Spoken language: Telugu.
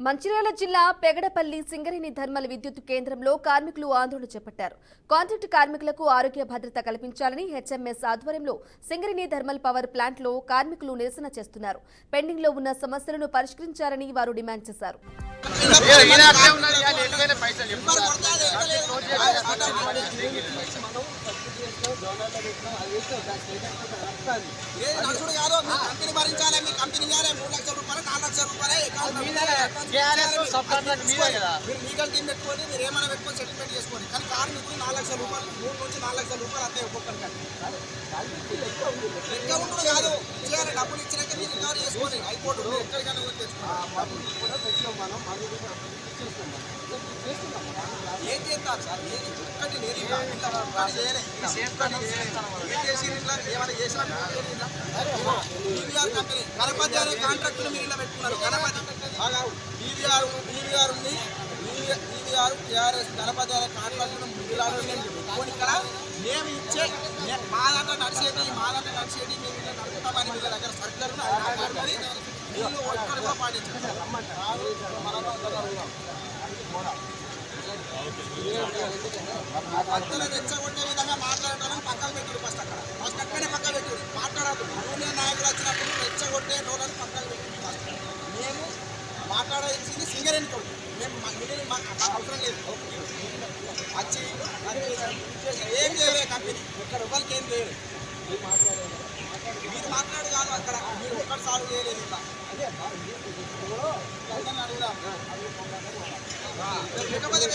మంచిర్యాల జిల్లా పెగడపల్లి సింగరేణి థర్మల్ విద్యుత్ కేంద్రంలో కార్మికులు ఆందోళన చేపట్టారు. కాంట్రాక్ట్ కార్మికులకు ఆరోగ్య భద్రత కల్పించాలని హెచ్ఎంఎస్ ఆధ్వర్యంలో సింగరేణి థర్మల్ పవర్ ప్లాంట్లో కార్మికులు నిరసన చేస్తున్నారు. పెండింగ్ లో ఉన్న సమస్యలను పరిష్కరించాలని వారు డిమాండ్ చేశారు. లీగల్ టీం పెట్టుకొని మీరు ఏమైనా పెట్టుకొని సెటిల్మెంట్ చేసుకోండి. కానీ కార్మికులు 4 లక్షల రూపాయలు 3 నుంచి 4 లక్షల రూపాయలు అంతే ఒక్కొక్కరికి. లెక్క ఉంటుంది కాదు చేయాలి. డబ్బులు ఇచ్చినాక మీరు రికవరీ చేసుకోండి. హైకోర్టు ఎక్కడికైనా ఏం చేస్తారు సార్? ఒక్కటి లేదు ఏం చేసి ఏమైనా చేసినా టీవీఆర్ కంపెనీ గణపతి అనే కాంట్రాక్టులు మీరు ఇలా పెట్టుకున్నారు. గణపతి టీవీఆర్ టీఆర్ఎస్ గణపతి అనే కాంట్రాక్టులు పెట్టుకొని ఇక్కడ మేము ఇచ్చే మా దాంట్లో నడిచేది మేము ఇలా నడుపుతామని వీళ్ళ దగ్గర సర్కారు వీళ్ళు ఒక్కరు కూడా పాటించారు. భక్తులు రెచ్చగొట్టే విధంగా మాట్లాడటానికి పక్కకు పెట్టారు. ఫస్ట్ అక్కడే పక్కన పెట్టారు. మాట్లాడదు యూనియన్ నాయకులు వచ్చినప్పుడు రెచ్చగొట్టే టోలని పక్కకు పెట్టారు. మేము మాట్లాడాల్సింది సింగరేణి తోటి. మేము మాకు అవసరం లేదు. వచ్చి ఏం చేయలే కంపెనీ ఒక్క రూపాయలకి ఏం చేయలేదు. మీరు మాట్లాడు కాదు అక్కడ మీరు ఒక్కటి సాల్వ్ చేయలేదు. ఇంకా అడుగుదా లేకపోతే